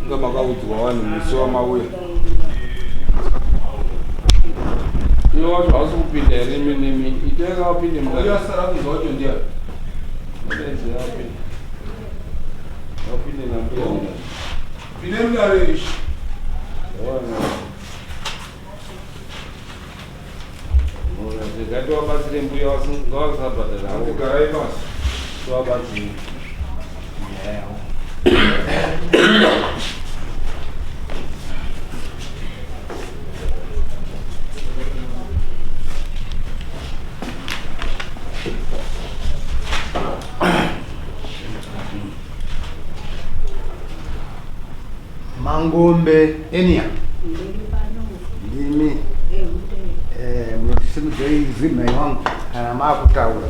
kama kaudzwa vanhu musi wamauya iyo wacho hausi kupinda here nemi iteka wapinde muyasara kunzwa wacho ndiya edzi wapinde nambuya pine Mudare ngati wabatsire mbuya ngawasabhadhara akugarai pasi tiwabatsire Mangombe enia ndimi musimudzeizimai wangu kana maakutaura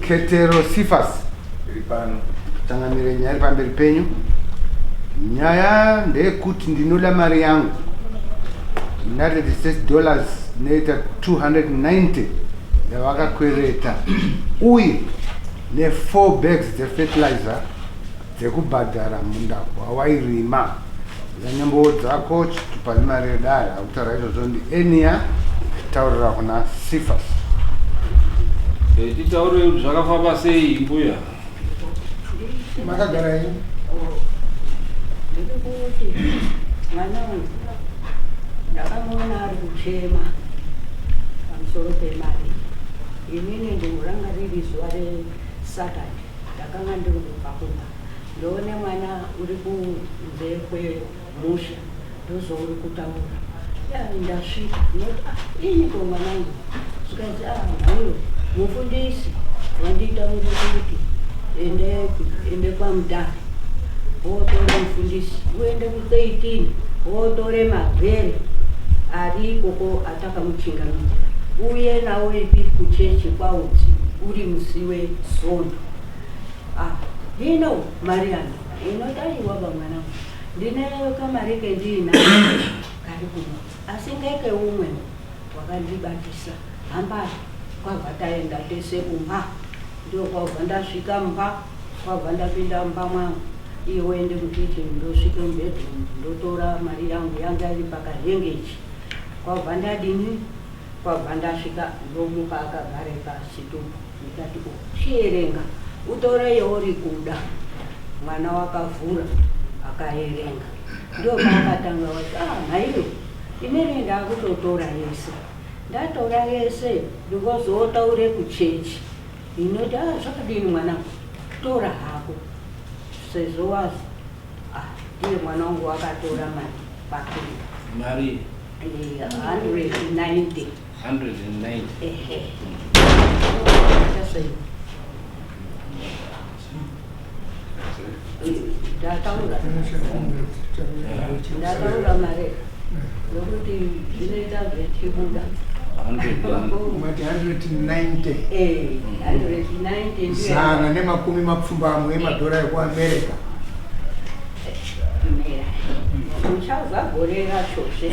Ketero Sifas tangamire nyaya pamberi penyu. Nyaya ndeyekuti ndinoda mari yangu United States dollars neita 290 yavakakwereta uye ne4 bags dzefertilizer dzekubhadhara munda wawairima. Zanyambo dzako chitupani mari yedare akutaura izvozvo ndi enia taurira kuna Sifas. titaure zvakafamba sei mbuya Makagara ini ndikuti mwana wangu ndakamuona ari kuchema pamusoro pemari. Inini ndingoranga riri zuva reSaturday ndakanga ndiri kupakumba ndoone mwana uri kunze kwemusha ndozouri kutaura ndasvika ndoti iniko mwanangu zvikanzi mhaiyo mufundisi wanditaura kuti ende kwaMudare wotore mufundisi uende ku13 wotore magwere ari ikoko atakamuchingamidza uye nawo ipi kuchechi kwaudzi uri musi weSondo. Hino Mariana inodaiwa vamwanangu ndine kamari kendina kari kuno asi ngeke umwe wakandibatisa hamba kwabva taenda tese kumba ndio kwabva ndasvika mba kwabva ndapinda mba mwangu iwe ende kukicheni ndosvike mubedroom ndotora mari yangu yanga iri pakahengechi kwabva ndadini kwabva ndasvika ndomuka akagare pasitupu ndikati chierenga utore yauri kuda. Mwana wakavhura akaerenga ndio paakatanga wati mhaiyo inini ndakutotora yese ndatora yese ndikozotaure kuchechi inoti zvakadini mwanangu tora hako sezvo wazi ndiye mwana wangu wakatora mari pakuri mari 190 ehe ndataura mari yokuti zvinoita zvetibuda 190 zana nemakumi mapfumbamwe emadhora ekuAmerica. muchazagore rachozve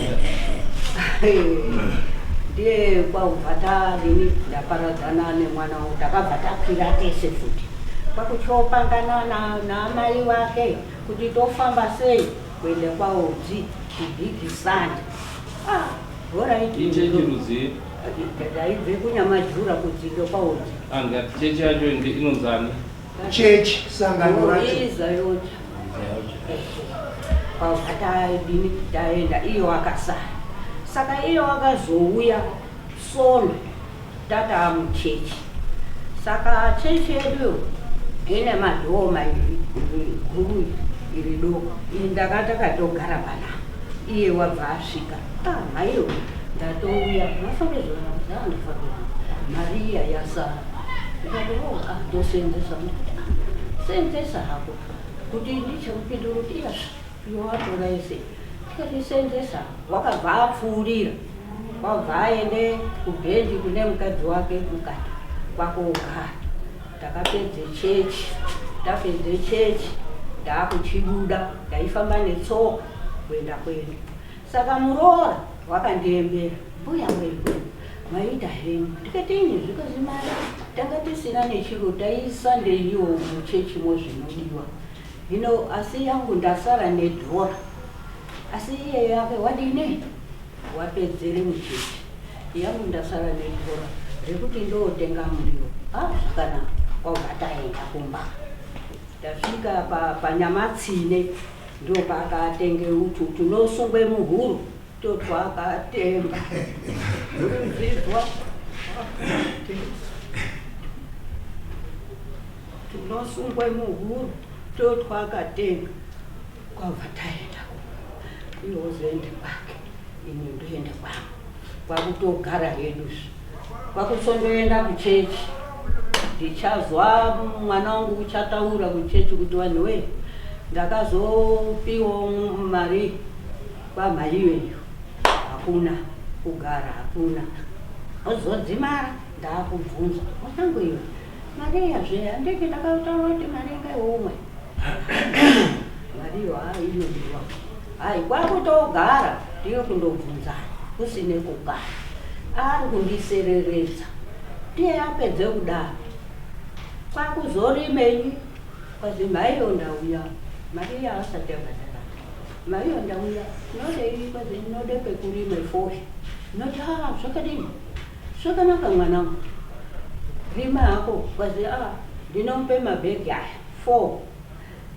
ndiye kwabva tarini ndaparadzana nemwana wangu takabva takwira tese futi kwakuchopangana naamai wake kuti tofamba sei kuende kwaodzi chibhigisani ichechiruzi ndaibve kunyamajura kudzike kwaodzi angati chechi yacho inonzani chechi sangano racho izayoti kwabva tadini taenda iyo akasara saka iyo akazouya Sondo tatamuchechi saka chechi yeduyo ine madhoo mairi guru iri doko ndakatakatogara pana iye wabva asvika mhaiyo ndatouya mafakezvanazandifakezva mariya yasara ndikati tosenzesa senzesa hako kuti ndichakupindura kuti iyazva iwatora ese tikati senzesa wakabva apfuurira wabva aende kubhenji kune mukadzi wake mukati kwakogara takapedze chechi tapedze chechi ndakuchibuda ndaifamba netsoka kuenda kwedu saka muroora wakandiembera mbuya wedu maita henyu tikati ini zvikozimara tanga tisina nechiro taisa ndeiwo muchechimo zvinodiwa hino asi yangu ndasara nedhora, asi iye yake wadini wapedzere muchechi, yangu ndasara nedhora rekuti ndotenga muriwo. Zvakanaka, kwakataenda kumba, tasvika panyamatsine ndo pakatenge utu tunosungwe muhuro totwakatemba uruzizwa tunosungwe muhuro totwakatemba kwabva taenda iwozoende kwake ini ndoende kwangu kwakutogara hedu kwakusondoenda kuchechi. Ndichazwa mwana wangu uchataura kuchechi kuti vanhu we ndakazopiwa mari kwamhaiweyo, hakuna kugara, hakuna ozodzimara. Ndakubvunza mwanangu iwe mari yazve handiki ndakataura kuti mari ngeumwe mariyo inodiwa. Hai kwakutogara ndiyo kundobvunzana kusine kugara, ari kundisereresa. Ndiye apedze kudaro kwakuzorimenyi kwazi mhaiyo ndauya, mari yaasati yabhadhara, mhaiyo ndauya nodei, kwazi ndinode pekurime 4. Ndinoti zvakadini, zvakanaka mwanangu, rima hako. Kwazi ndinomupe mabhegi aya 4,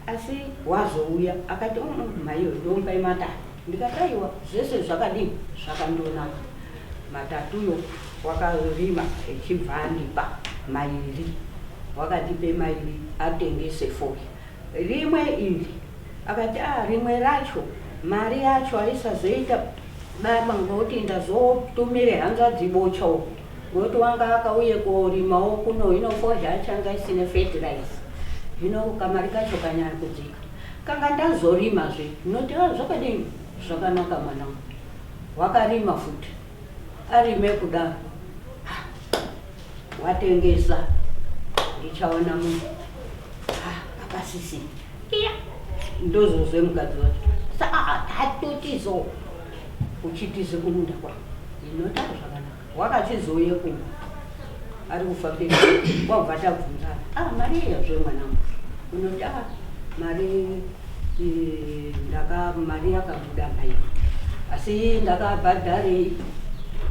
asi wazouya akati mhaiyo ndomupe matatu. Ndikataiwa zvese zvakadini, zvakandonaka. Matatuyo wakarima echibva andipa mairi, wakatipe mairi atengese 4. Rimwe iri akati rimwe racho mari yacho aisazoita baba ngoti ndazotumire hanzvadzi bocho, ngoti wanga akauye korimawo kuno, hino fozha achanga isine fertilizer, hino kamari kacho kanyari kudzika. Kanga ndazorimazve ndinoti zvakadini, zvakanaka mwanangu. Wakarima futi, arime kudaro watengesa, ndichaona munhu akasisi ndozozwe mukadzi wacho tatotizo uchitize kumunda kwangu. Inota zvakanaka, wakachizouye kumba ari kufambira kwabva tabvunzana, mari yazve mwanangu. Unoti mari mari yakabuda mhaiyo, asi ndakabhadharei,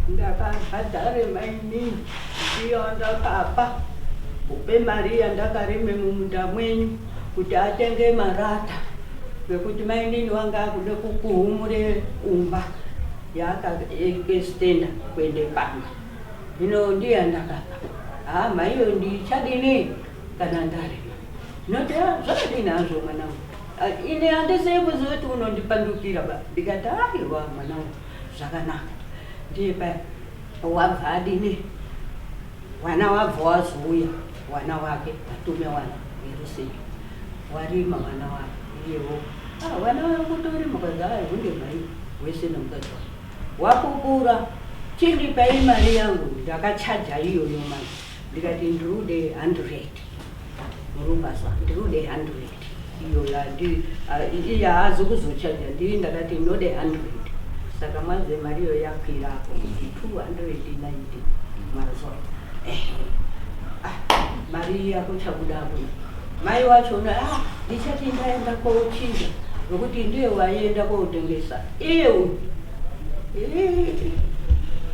ndakabhadhare maini ndiyo ndakapa upe mari yandakarime mumunda mwenyu kuti atenge marata, ngekuti mainini wanga akude kukuhumure umba yaakaekestenda kuende pamba. Hino ndiye ndakapa, mhaiyo ndichadini kana ndarima. Ndinoti zvakadini hazvo mwanangu, ine handisei kuziva kuti unondipandukira ba. Ndikati aiwa mwanangu, zvakanaka. Ndiye paya wabva adini, wana wabva wazouya, wana wake atume wana irusei, warima wana wake iyewo. Wana wakutorima kwazi hunde mhai wese nomukadzi wake wakukura. Chindipai mari yangu, ndakachaja iyoyo mari. Ndikati ndirude 100 murumbazwa, ndirude 100 iyo iya haazi kuzochaja, ndiri ndakati ndinode 100. Saka mwanze mariyo yakwira hapo 290 mazuva. Mari yako chabuda hapo. Mai wacho ndichati ndaenda kochinja nokuti ndiye waienda kotengesa. Iye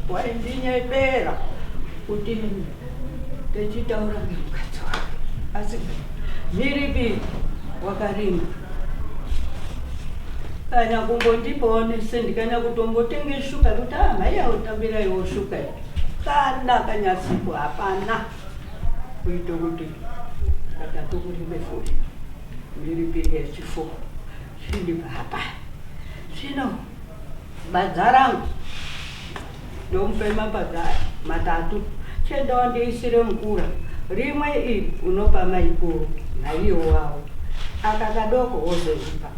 waindinyepera kuti techitaura nemukadzi wake, asi miripi wakarima kana kumbondipawo nesendikana kutombotenge shuka kuti mhaiya utambiraiwo shuka kana kanyasipo hapana kuite kuti katatokurime 40 miripi yechifo chindipa hapana. Zvino badza rangu ndomupe mabadza matatu, chendawo ndeisire mukura, rimwe iri unopa maikuru naiyo wawo, aka kadoko wozoipa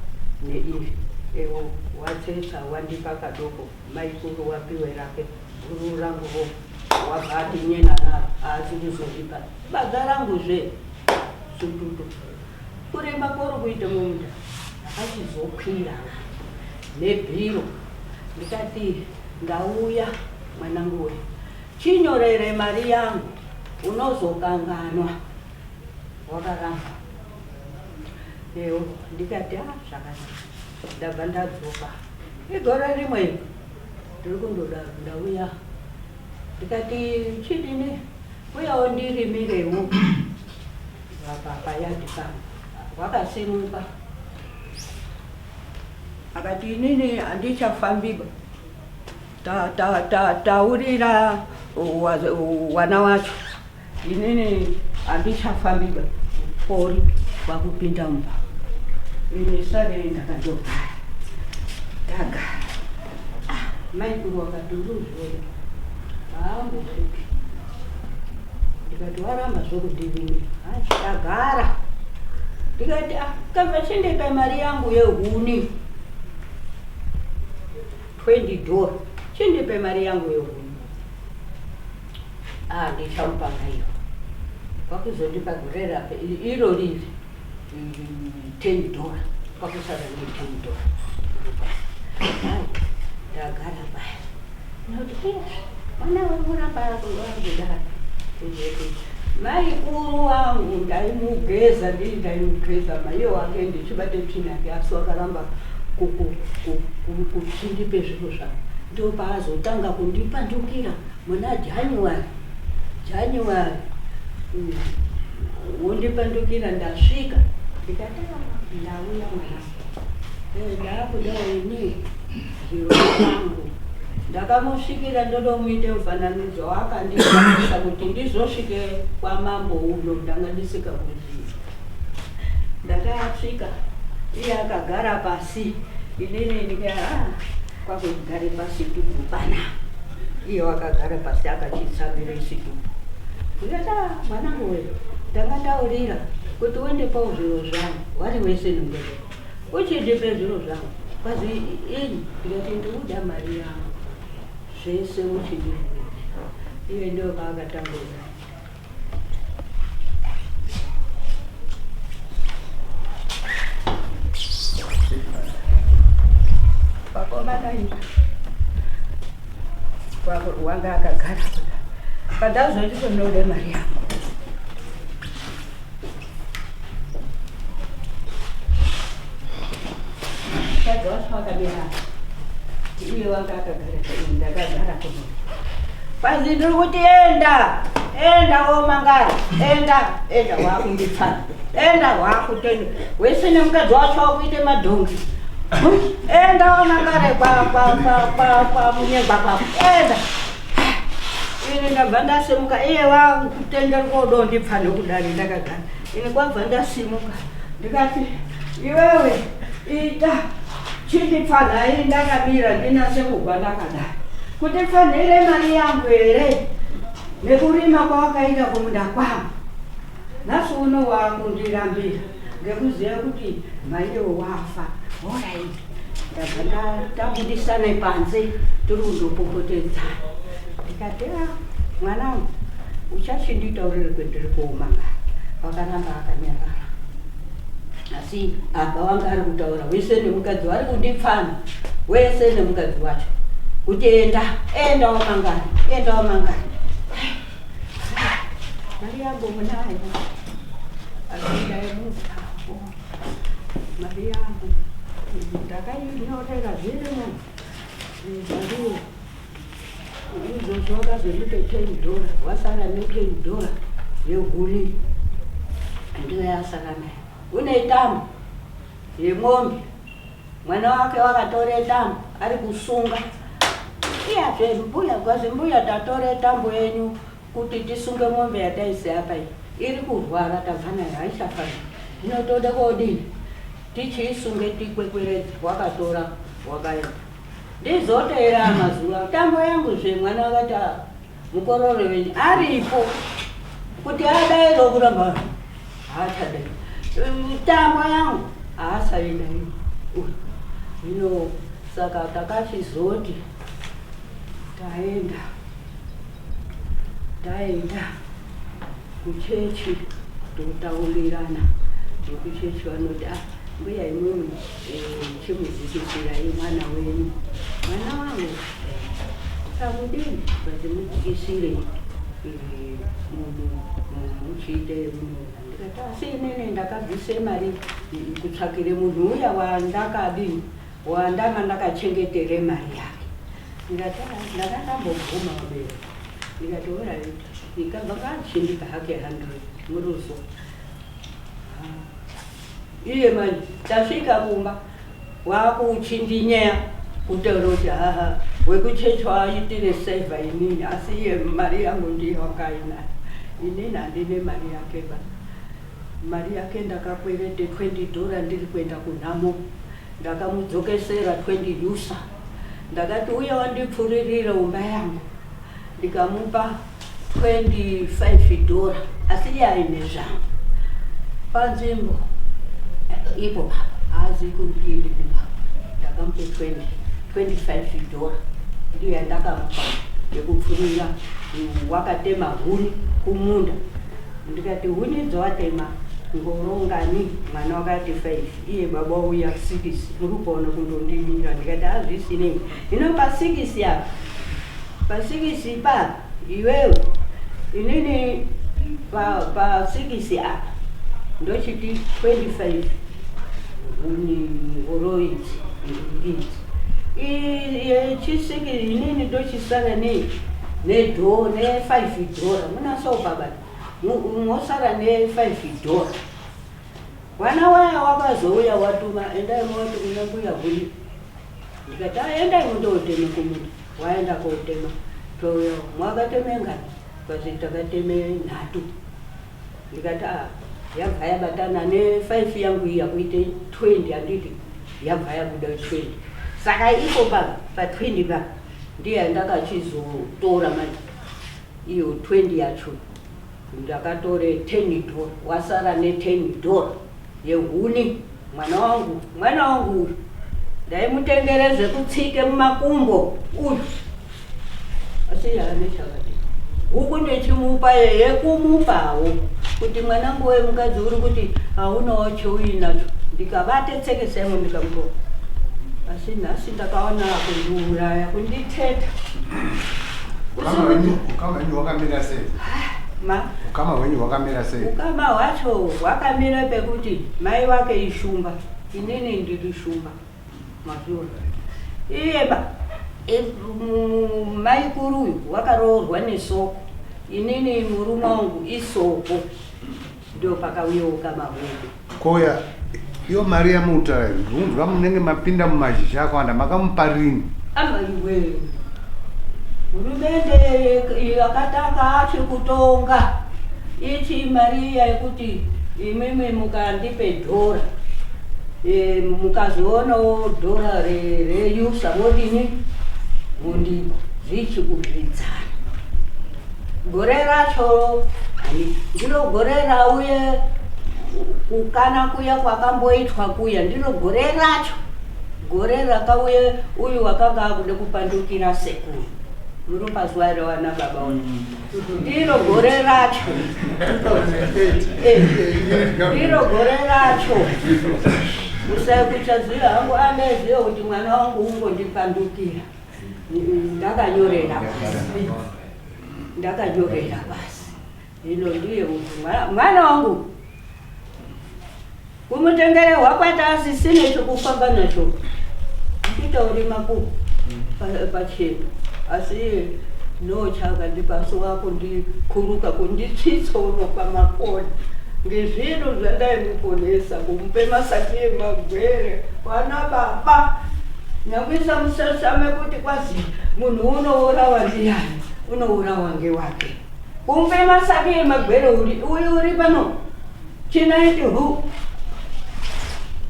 neiri ewo watsetsa wandipa kadoko, maikuru wapiwe rake, guru ranguwo wabva atinyena naro haasi kuzoipa. Badza ranguzve sututu kurema kuri kuite mumunda achizokwira nebhiro. Ndikati ndauya mwanangu we, chinyorere mari yangu unozokanganwa. Wakaramba ndikati zvakanaka ndabva ndadzoka igore rimwe ndiri kundoda ndauya ndikati chidini uyawo ndirimirewo payadi pangu wakasimuka akati inini handichafambiba taurira wana wacho inini handichafambiba pori kwakupinda mumba ini sare ndakandogara ndagara maikuru wakati uruzvona haambosviki ndikati waramba zvokudirimira ndagara ndikati kabva chindipa mari yangu yehuni $20 chindipe mari yangu yehuni ndichamupanga iyo kwakuzondipa gore rape iro riri $10 kwakusara ne$10 ndagara paya noti mwana wemuramba kudara maikuru wangu ndaimugeza maiyo wake ndichibate tsvina yake asi wakaramba kuchindipe zviro zvangu ndo paazotanga kundipandukira muna January wondipandukira ndasvika ndikati ndauya mwana ndaakuda ini zviro zvangu ndakamusvikira ndodomuite mufananidzo wakandiisa kuti ndizosvike kwamambo uno ndanga ndisikakuzivi ndakasvika iye akagara pasi inini ndika kwakugare pasi tukupana iye wakagara pasi akachitsamire situpu ndikata mwanangu we ndakataurira kuti wendepawo zviro zvangu wari wese nongere uchindipe zviro zvangu kwazi ini ndikati ndikuda mari yangu zvese uchindipe iye ndo paakatangura pakomanaika wanga akagara kuda pandazoti ndode mari yangu kadwaswakamira iye wanga akagara ndakagara kuno kwazi ndiri kuti enda womangara enda wakundipfana enda wakutende wese nemukadzi wacho wakuite madhongi enda wamangare kwa munyengwa kwako enda ini ndabva ndasimuka iye wakutenderi kodondipfa nokudari ndakagara ini kwabva ndasimuka ndikati iwewe ita chindipfana ini ndakamira ndinase kugwa ndakadari kuti pfanhire mari yangu here nekurima kwawakaita kumunda kwangu nhasi uno wakundirambira ngekuziva kuti maiyo wafa oraiti ndabva ndabudisane panze tiri kundopopotedzana ndikati mwanangu uchachinditaurire kwendiri koumangara wakaramba akanyarara asi apa wanga ari kutaura wese nemukadzi vari kundipfana wese nemukadzi wacho kuti enda wamangara mari yangu munayo asindaimuzapo mari yangu ndakainyorera zvirimo zvariwo izvozvo wakazondipe $10 wasara ne$10 yehuni ndiyo yasara nayo une tambo yemombe mwana wake wakatore tambo ari kusunga iyazve mbuya kwazi mbuya tatore tambo yenyu kuti tisunge mombe yataise apa iri kurwara tabva nayo haishafana inotode kodini tichiisunge tikwekweredze wakatora wakaenda ndizoteera mazuva tambo yangu zve mwana wakati mukororo wenyu aripo kuti adairo kuramba haachadai tambo yangu haasaidai hino saka takachizoti taenda kuchechi totaurirana nekuchechi vanoti mbuya imweni chimudzikisirai mwana wenyu mwana wangu sakudini kuti mudzikisire muchiite asi inini ndakabvise mari kutsvakire munhu uya wandanga ndakachengetere mari yake. Ndikati ndakandamboguma kubereka. Ndikati alright, ikabva kachindika hake 100 muruso. Iye manje tasvika kumba wakuchindinyaya kutaura kuti haha wekuchechi waitire seva inini, asi iye mari yangu ndiyo wakainayo. Inini handine mari yake ba. Mari yake ndakakwerete $20 ndiri kuenda kunhamo. Ndakamudzokesera 20 yusa. Ndakati uya wandipfuririra umba yangu. Ndikamupa $25 asi iye aine zvangu. Panzvimbo ipo hazi kurikiri ndakamupe $25 ndiye ndakamupa yekupfurira. Wakatema huni kumunda. Ndikati huni dzowatema ngorongani? Mwana wakati 5, iye baba uya 6, muri kuona kundondimira. Ndikati hazvisinei, hino pa 6 yapa, pa 6 pa iwewe inini pa 6 apa ndochiti 25 huni oroidzi chisiki inini ndochisara $5. Munasopa bati mosara $5. Wana waya wakazouya watuma endai moti kuna mbuya huni. Ndikati endai mundotema kumuntu. Waenda kotema toyo mwakateme ngani? Kasi takateme 3. Ndikati yabva yabatana ne5 yangu iya kuite 20 anditi yabva yabuda 20. Saka ipo pa 20 pa ndiye ndakachizotora manje iyo 20 yacho ndakatore $10 wasara $10 yehuni. Mwana wangu ndaimutengereze kutsike mumakumbo uyu asi yaane chakati huku ndechimupa yekumupawo kuti mwanangu wemukadzi uri kuti haunawo cheuinacho. Ndikavate tsekesemo ndikamupa. Asi nhasi ndakaona kundiuraya kunditeta. Ukama wenyu wakamira sei? Ukama wenyu wakamira sei? Ukama hwacho hwakamira pekuti mai wake ishumba, inini ndiri shumba mazuva. Iye mai kuruyu wakaroorwa nesoko, inini murume wangu isoko. Ndio pakauya ukama hwedu. Koya iyo mari yamutaura ndunzwa munenge mapinda mumazhizha akawanda makamupa rini? Iwe hurumende yakatanga achi Kutonga ichi mari yekuti imimi mukandipe $, mukazoonawo $, reyusa modini zvichikubvidzana. Gore racho ndiro gore rauye kukana kuya kwakamboitwa kuya, ndiro gore racho. Gore rakauye uyu wakanga akude kupandukira sekuru. Muri pazuva rawana baba wangu. Ndiro gore racho. Ndiro gore racho. Usai kuchaziva hangu aneziva kuti mwana wangu ungondipandukira. Ndakanyorera basi. Hino ndiye mwana wangu kumutengere wakwata asisine chokufamba nacho. Nditauri mapu pachena. Asi nochaka ndipaso wako ndikuruka kunditsitsa unopa makona. Ngezviro zvandaimuponesa kumupe masaki emagwere. Wana baba nyakuisa musasame kuti kwazi munhu unourawa ndiani, unourawa ngewake. Kumpe masaki emagwere uyu uri pano chinaiti hu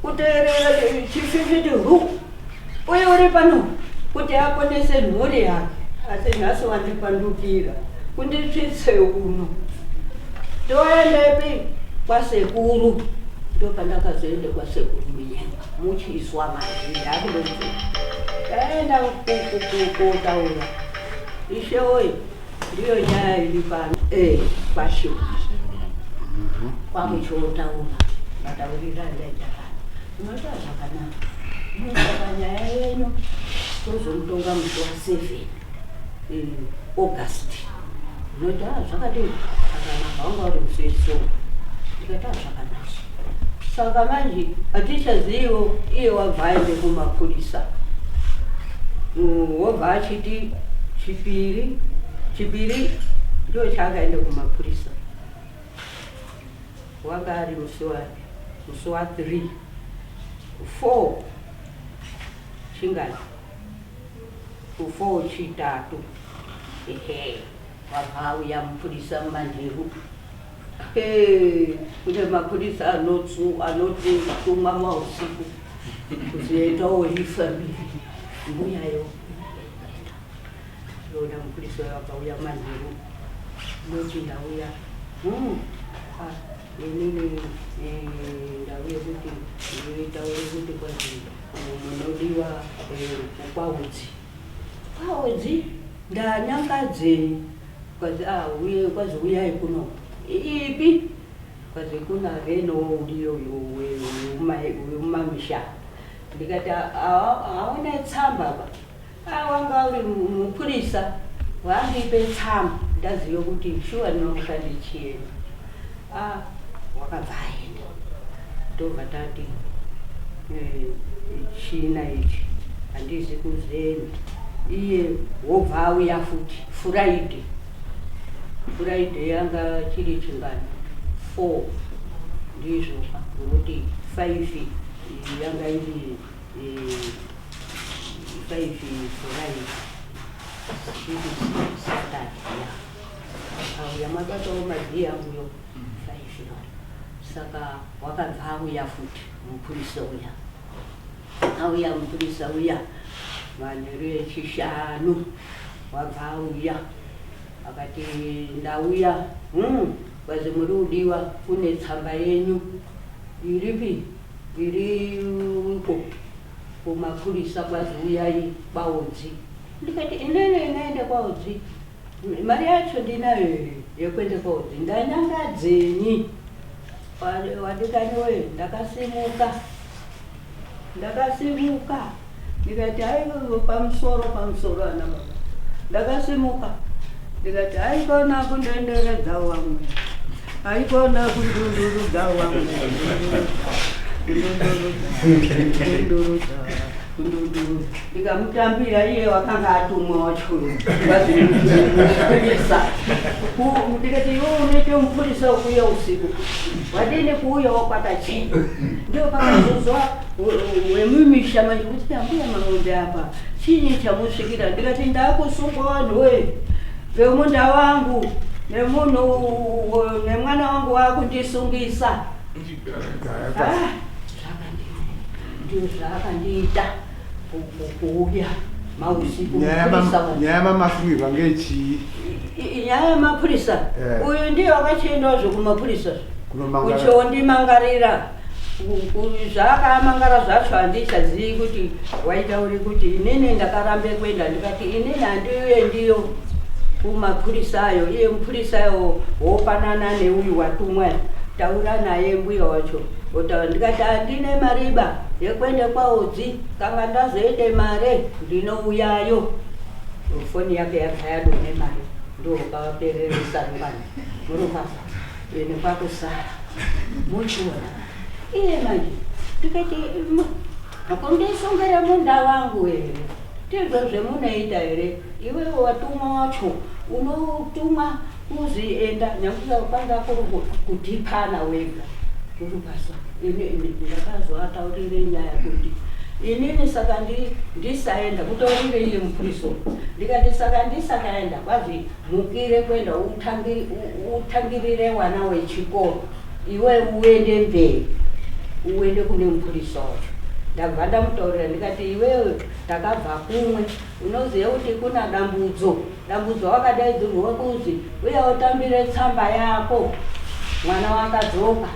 kuteerera chififiti hu uyu uri pano kuti aponese mhuri yake. Asi nhasi wandipandukira kunditsvitse uno. Toendepi kwasekuru. Ndopandakazoende kwasekuru munyenga muchiswa mazhiri akudoti taenda kotaura ishe woye ndiyo nyaya iri pano pasho kwamuchotaura mataurira ndaitaka unoita zvakanaka. Saka nyaya yenyu tozomutonga musi wa 7 August. Unoita zvakadini? Akanaka wanga uri musi wesoro ndikati zvakanaka. Saka manje hatichazivo iye wabva aende kumapurisa. Wobva achiti chipiri ndo chaakaenda kumapurisa. Wanga ari musi wa 3 4 chingani 4 chitatu wabva auya mupurisa mumanheru. Kune mapurisa anoti tumwa mausiku kuzoitawo ifamili mbuyayo. Ndona mupurisa wakauya mumanheru noti ndauya inini ndauye kuti nditaure kuti kwazi munodiwa kwawedzi ndanyangadzenyi kwazi uyai kuno ipi kwazi kuna reno uliyo wemumamisha. Ndikati aona tsamba wanga uri mupurisa wandipe tsamba ndaziva kuti shuwa ndinoshande chienda. Wakabva aenda ndobva tati china ichi handizi kuzeni. Iye wobva auya futi Friday yanga chiri chingani 4 ndizvo ngokuti 5 yanga iri 5 Friday Saturday auya mabatawo madhi anguyo 5. Saka wakabva auya futi mupurisa uya manheru echishanu wabva auya akati ndauya kwazi muri kudiwa kune tsamba yenyu iripi iri uko kumapurisa kwazi uyai kwaodzi. Ndikati inene inaenda kwaodzi mari yacho ndinayo yekuende kwaodzi ndanyangadzenyi. Wadikani we ndakasimuka ndikati haiko pamusoro ana baba ndakasimuka ndikati haikona kundenderedza wamwe haikona kundundurudza wamwe ndikamutambira iye wakanga atumwa wachuru vazimupurisa. Ndikati iwe unoite mupurisa wekuuya usiku wadini kuuya wakwata chii. Ndio pakazozwa wemumisha manje kuti ambuya maombe apa chinyi chamusvikira. Ndikati ndakusungwa vanhu vemunda wangu nemwana wangu wakundisungisa. Ndio zvakandiita kuuya mausiku nyaya yamasungirwa ngechii? Nyaya yamapurisa uyu ndiyo akachiendawazvo kumapurisa kuchondimangarira. Zvaakamangara zvacho handichazivi kuti waitauri kuti inini ndakarambe kuenda. Ndikati inini handiuyendiyo kumapurisa ayo. Iye mupurisa ayo wopanana neuyu watumwa taura naye mbuya wacho. Ndikati handine mariba yekuende kwaodzi kanga ndazoende mare ndinouyayo. Foni yake yabva yadone mare ndokapereresa ngani murumasa ene kwakusara muchiona. Iye manje ndikati akundisungire munda wangu here ndizvo zvemunoita here iwe watumwa wacho unotumwa kuzi enda nyakusa kwanga kuri kudhipana wega urubasa. Ndakazovataurire nyaya kuti inini saka ndisaenda kutaurire iye mupurisa. Ndikati saka ndisakaenda kwazi mukire kwenda utangirire wana wechikoro iwe uende mberi uende kune mupurisa wacho. Ndabva ndamutaurira ndikati iwewe takabva kumwe unoziva kuti kuna dambudzo wakadaidzirwa kuzi uya utambire tsamba yako. Mwana wakadzoka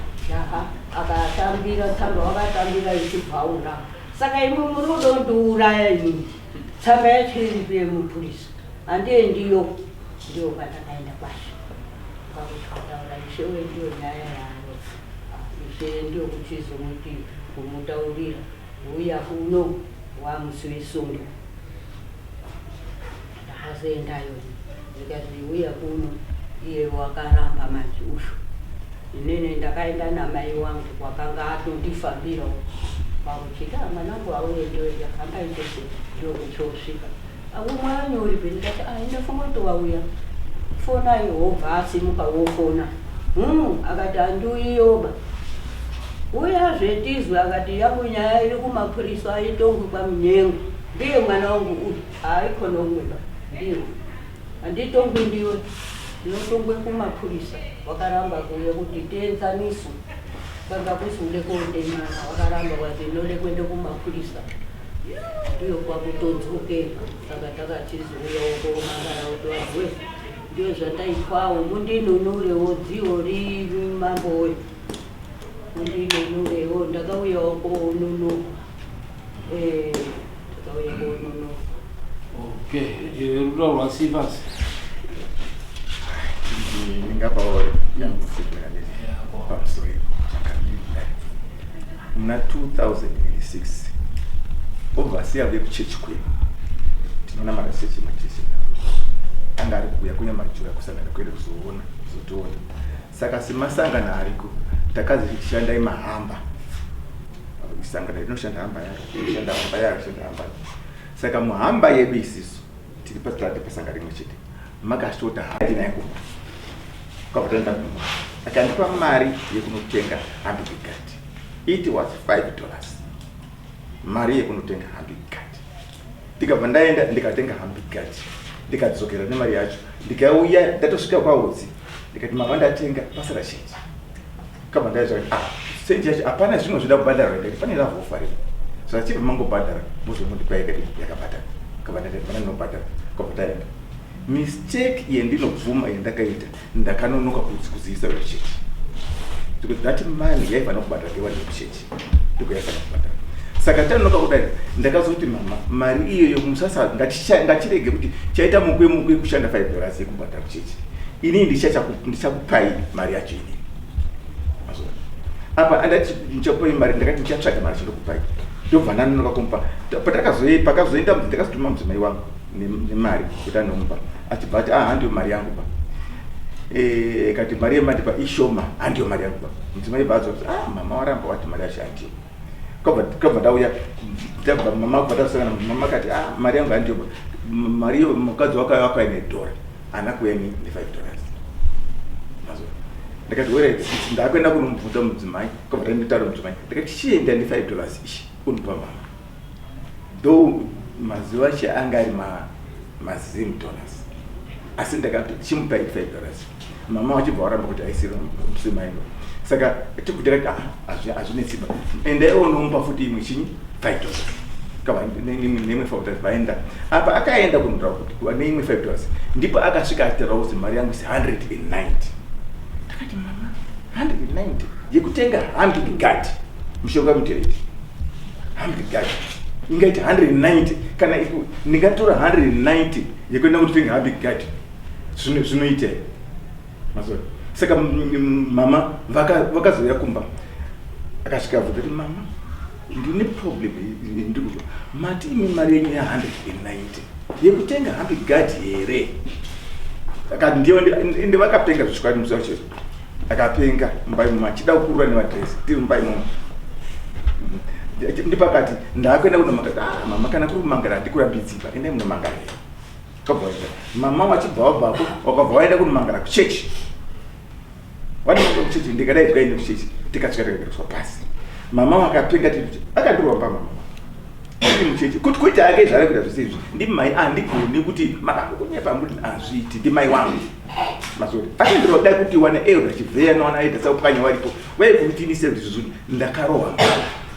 akatambira tsamba wakatambira ichibvaura. Saka imwe muri kudondiuraya inini. Tsamba yacho iripo yemupurisa handiendi ndiyo kwatakaenda kwacho. Kwakutaura ishewe ndiyo nyaya yayo. Ishe ndiyo kuchizomuti kumutaurira uya kuno wamusi wesungu. Ndakazoendayo ndikati uya kuno iye wakaramba manje usho inini ndakaenda namai wangu wakanga atondifambira pakuchita mwanangu auye ndio yakanga itese ndio kuchosvika aumwe anyori pe ndikati ndafunga kuti wauya fona yehova asimuka wofona akati andiuyiyoba uya zvetizwe akati yangu nyaya iri kumapurisa aitongwe kwamunyengo ndiye mwana wangu uyu haikona umweba ndiwe handitongwe ndiwe ndinotongwe kumapurisa wakaramba kuuya kuti tienzaniso kwanga kusude kotemana wakaramba kwati ndinode kuende kumapurisa ndiyo kwakutodzokera saka takachizouyawo komangara kuti wazwe ndiyo zvandaitwawo mundinonurewo dziwo riri mambowe mundinonurewo ndakauyawo kononoka ndakauya kononoka. Okay, rudo rwasivasi ningapawo yamufutura pamusoro muna 2006 ovhasiya vekuchechi kwenu tinoona marasechi machechi anga ari kuuya kunya majura kusangana kwere kuzotoona saka semasangano ariko takazishandai mahamba isangano rinoshanda hamba yaro saka muhamba yedu isisu tiri patirati pasanga rimwe chete makashota hatinaikumba kwapatanda akandipa mari yekunotenga hambikati. It was $5 mari yekunotenga hambikati. Ndikabva ndaenda ndikatenga hambikati ndikadzokera nemari yacho ndikauya ndatosvika kwahodzi ndikati mama ndatenga basa rachenji kabva ndaita sendi yacho hapana zvimwe zvoda kubhadhara ndikati pane ravhofa rimo zvachibva mangobhadhara muzomundikwaikati yakabhadhara kabva ndaita pana ndinobhadhara kwabva ndaenda mistake yendinobvuma yendakaita ndakanonoka kuziisa wechechi because that money yaifana kubhadhara ngewani wechechi ndikoyaifana kubhadhara saka tanonoka kudai ndakazoti mama mari iyoyo musasa ngachirege kuti chaita mukwe kushanda $5 yekubhadhara chechi ini ndichakupai mari yacho ini apa andati ndichakupai mari ndakati ndichatsvaga mari chindokupai ndobva ndanonoka kumupa pakazoenda ndakazotuma mudzimai wangu nemari kuti anomupa achibva ati handiyo mari yangu pa kati mari yemandipa ishoma handiyo mari yangu pa mudzimai bvadzo kuti mama waramba wati mari yacho handiyo kabva ndauya ndabva mama kubva tasangana mama kati mari yangu handiyo mari iyo mukadzi wakaine $1 ana kuya ni $5 mazo ndakati were ndakwenda kunomubvunza mudzimai kabva ndanditaura mudzimai ndakati chienda $5 ishi unipa mama though mazuva che anga ari $10 asi ndakati chimupai $5 mama wachibva waramba kuti aisira mudzimai saka tikudeka hazvinetsiba ende onomupa futi imwe chinyi $5 kava nemwe $5 vaenda apa akaenda kunodara kuti neimwe $5 ndipo akasvika atirawo kuti mari yangu isi 190 takati mama 190 yekutenga hambigati mushonga mutereti hambigati ingaiti 190 kana ndingatora 190 yekuenda kutenga hambigati zvinoita mazori saka mama vakazoya kumba akasvika bvunza kuti mama ndine problem ndikuzo mati imi mari yenyu ya 190 yekutenga hambigati here akati ndiyo ndivakapenga zvishikwati musi wacho akapenga mumbai muma achida kukurura nevadresi tiri mumbai muma ndipakati ndakwenda kunomangara mama kana kuri kumangara ndikurabidzipa endai munomangara kabva mama wachibva wabvapo wakabva waenda kunomangara kuchechi wanomangara kuchechi ndikadai tikaende kuchechi tikasvika tikagaruswa pasi mama wakapenga titi akandiromba mama muchechi kuti kuita yake zvare kuita zvose izvi ndimai andigoni kuti makangokunyepa mbuti azviiti ndimai wangu mazori akandiroda kuti wana euro chibveya nawana aita saupwanya waripo waivutiinise kuti zvizuni ndakarohwa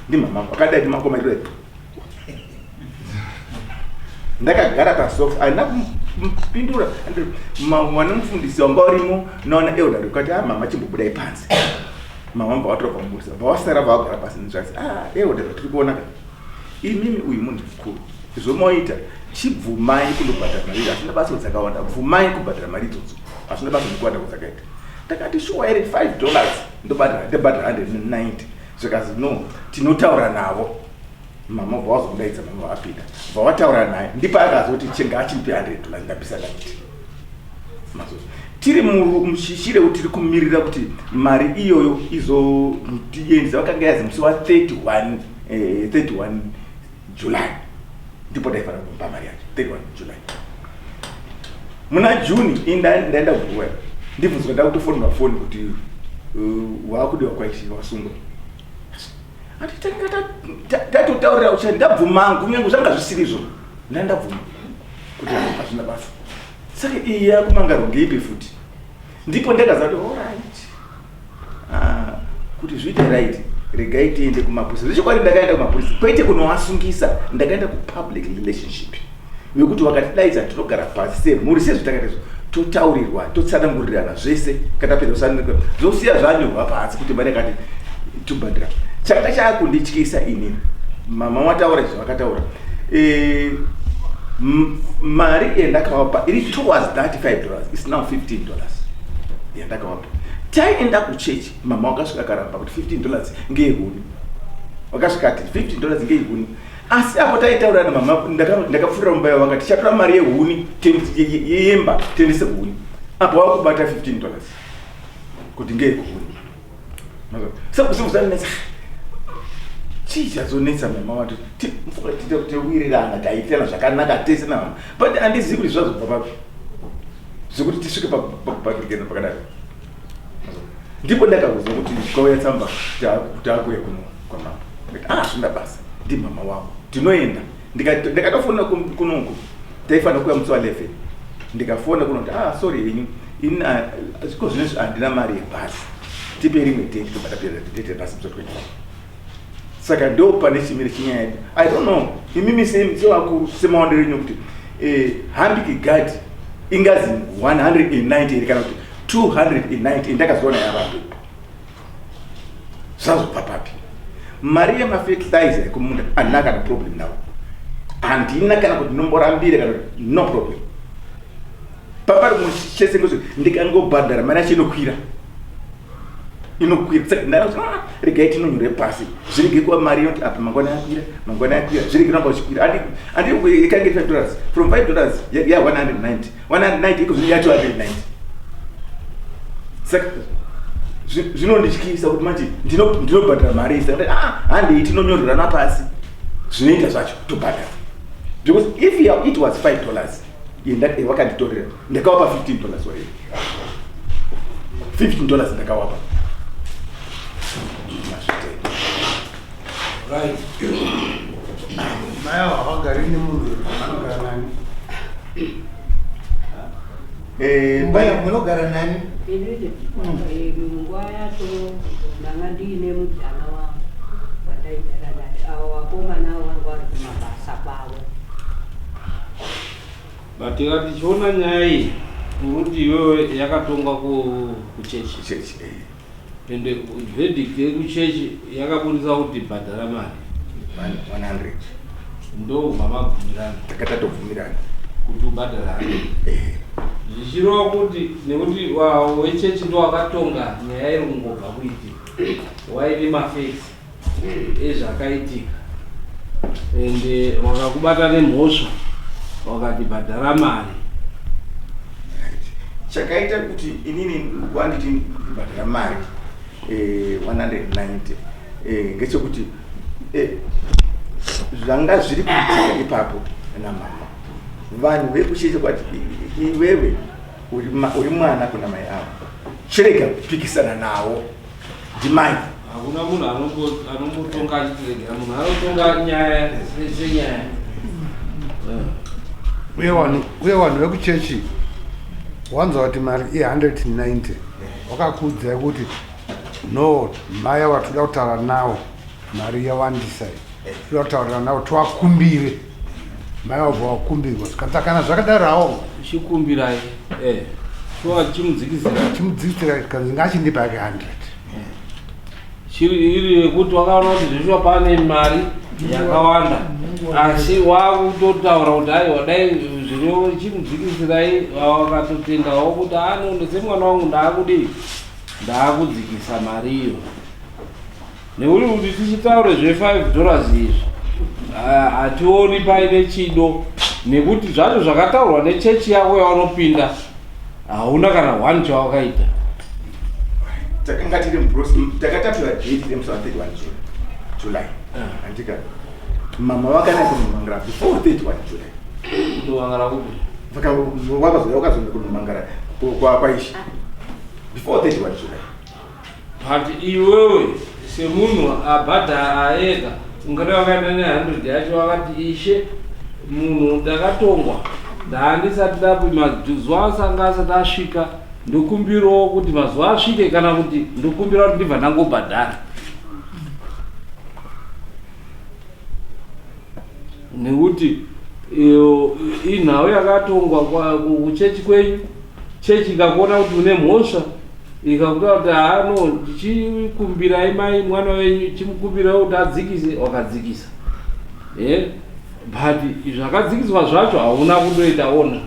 ndimama akadai ndimakomairoi ndakagara pasofa aina kumpindura mwana mufundisi wanga urimo naona eudari ukati mama chimbobudai panze mama mba watora pamubusa vawasara vawagara pasi nzvasi eudari tiri kuona imimi uyu munhu mukuru zvomoita chibvumai kundobhadhara mari hazvina basa dzakawanda bvumai kubhadhara mari idzodzo hazvina basa ndikuwanda kudzakaita takati shuwa ere $5 ndobhadhara 190 zvikazi no tinotaura navo mama vawazondaidza mama vapinda vawataura naye ndipo akazoti chenga achimpe $100 ndabisa ndaiti mazo tiri mushishire kuti tiri kumirira kuti mari iyoyo izotiendisa vakanga yazi musi wa 31 July ndipo taifana kumpa mari yacho 31 July. Muna Juni ndaenda kuwa ndibvunzwa ndakuti foni kuti wakudiwa kwaiti wasungwa. Ati tatotaurira ucha ndabvuma kunyange zvanga zvisirizo ndandabvuma kuti hazvina basa. Saka iyi yakumangaro ngeipi futi ndipo ndakaziva kuti alright kuti zviite right regai tiende kumapurisa. Zvichikwadi ndakaenda kumapurisa kwete kunovasungisa, ndakaenda kupublic relationship wekuti vakatidaidza tinogara pasi semhuri sezvo takaita totaurirwa totsanangurirana zvese katapedza kusanangurirwa zosiya zvanyorwa pasi kuti mari yakati tobhadhira. Chakanga chakundityisa inini mama wataura zvavakataura mari yandakavapa iri towards $35 is now $15 yandakavapa. Taenda kuchechi mama wakasvika karamba kuti $15 ngehuni, wakasvika ati $15 ngehuni. Asi apo taitaurana mama ndakapfurira mumba yavo vakati chatora mari yehuni yemba tendese huni, apo wakubata $15 kuti ngehuni. Saka kusivuzanesa chii chazonetsa mama wati tewirira taitana zvakanaka tese na mama, but handizivi kuti zvazobva papi zvekuti tisvike pakugenda pakadaro. Ndipo ndakaudzwa kuti kwauya tsamba takuya kuno kwamama. Zvina basa ndi mama wangu tinoenda. Ndikatofona kunongo taifana kuya musi wa 11 ndikafona kuno kuti sorry yenyu ina zviko zvinezvi handina mari yebhasi tipe rimwe date tobata date basi muzotwenda. Saka ndo pane chimire chinyaya. I don't know imimi semaondero renyu kuti hambiki gadi ingazi 190 iri kana kuti 290 ndakazoona yavapo zvazobva papi. Mari yemafertilizer yekumunda handina kana problem nawo, handina kana kuti nomborambire kana kuti no problem. Papari muchese ngozi ndikangobhadhara mari yacho inokwira saka ndauti regai tinonyore pasi zvirege kuva mari yoti apa mangwana yakwira zvirege namba uchikwira. Handi ikange $5 from $5 ya 190 iko zvino yacho 190. Saka zvinondityisa kuti manje ndinobhadhara mari isa handei tinonyorerana pasi zvinoita zvacho tobhadhara, because if it was $5 wakanditorera ndakawapa $15 wayo $15 ndakawapa. Right. Maya wakagari ni munhu anogara nani? Maya munogara nani? Nguva yacho ndanga ndiine mujana wangu wataigara naye. Avo vakomana vangu vari kumabasa kwavo. Batika tichiona nyaya iyi kuti iwewe yakatonga kuchechi ende verdict yekuchechi yakabudisa kuti bhadhara mari 100 ndo mamabvumirana takatatobvumirana kuti ubhadhara zvichirova kuti nekuti wechechi ndo wakatonga nyaya iri kungobva kuiti waine mafesi ezvakaitika ende wakakubata nemhosva wakati bhadhara mari. Chakaita kuti inini wanditi bhadhara mari 190 ngechekuti zvanga zviri kuitika ipapo namama vanhu vekucheche kwati iwewe uri mwana kuna mai avo chirega kupikisana nawo ndimai. Hakuna munhu anombotonga achitiregera, munhu anotonga nyaya senyaya. Uye vanhu vekuchechi wanzwa kuti mari i190 wakakuudzai kuti no maya watoda kutaura nawo mari yawandisa toda kutaurira nawo towakumbire maya wabva wakumbirwa kana zvakadarawo chikumbirai toa chimudzikisira kanzi ngachindipa yake 100 chiri iri yekuti wakaona kuti zvishwa pane mari yakawanda asi wakutotaura kuti aiwa dai zvino chimudzikisirai wakatotendawo kuti anondese mwana wangu ndaakudzikisa mari iyo nekuti kuti tichitaure $5 izvi hationi paine chido nekuti zvacho zvakataurwa nechechi yako yavanopinda hauna kana 1 chawakaita. Takanga tiri muprocess takatatura date remusi wa 31 July. Andika mama wakana kumangara before 31 July. Ndowangara kuti wakazonda kumangara kwa ishi before 31 July. But iwewe semunhu abhadha aega ungada wakaenda ne100 yacho wakati ishe munhu ndakatongwa ndaandisati ndapima zuva asanga asati asvika ndokumbirawo kuti mazuva asvike kana kuti ndokumbira kuti ndibva ndangobhadhara nekuti inhau yakatongwa kuchechi kwenyu. Chechi ikakuona kuti une mhosva ikakuta kuti hano ndichikumbirai mai mwana wenyu chimukumbirai kuti adzikise, wakadzikisa. But zvakadzikiswa zvacho hauna kundoitaona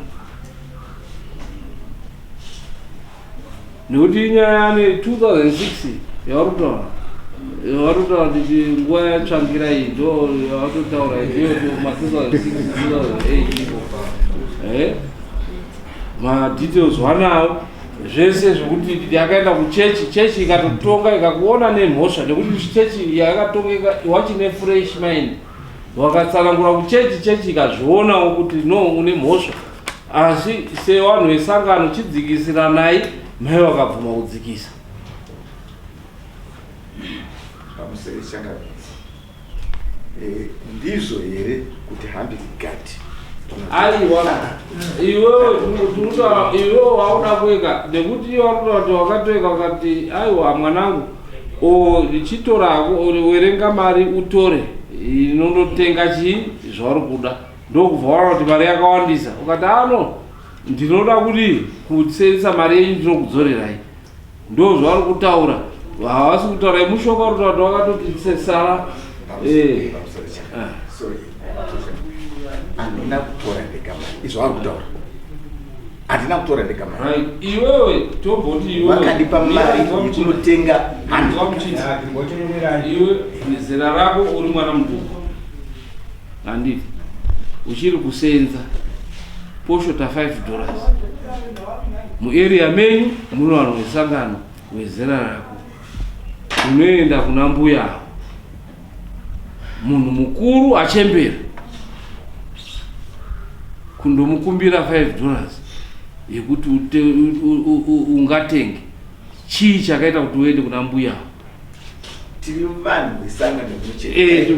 nekuti inyaya ne2006 yavari kutaura kuti nguva yatsvangira iyi ndo yavatotaura iyoyo ma2006 madetails wanawo zvese zvokuti yakaenda kuchechi. Chechi ikatotonga ikakuona nemhosva nekuti chechi yakatongeka wachine fresh mind wakatsanangura kuchechi. Chechi ikazvionawo kuti no une mhosva asi sevanhu vesangano chidzikisira nai mai wakabvuma kudzikisa. Ndizvo here kuti hambi kugati aiwa iwewe wauda kuweka nekuti iwe wakuda kuti wakatoeka wakati aiwa mwanangu ndichitorako werenga mari utore inondotenga chii zvauri kuda ndokubva waona kuti mari yakawandisa ukati ano ndinoda kuti kusenzesa mari yenyu ndinokudzorerai ndo zvauri kutaura havasi kutaura mushoka uri kuti wakatoti sesara andina kutora ndekamari izvo vari kutaura handina kutora ndekamari iwewe tomboti iwewe vakandipa mari yekunotenga iwe zera rako uri mwana muduku handiti uchiri kusenza poshota $5 muarea menyu muno vanhu vesangano wezera rako unoenda kuna mbuya munhu mukuru achembera kundomukumbira $5 yekuti ungatenge chii chakaita kuti uende kuna mbuya. Tiri vanhu vesangano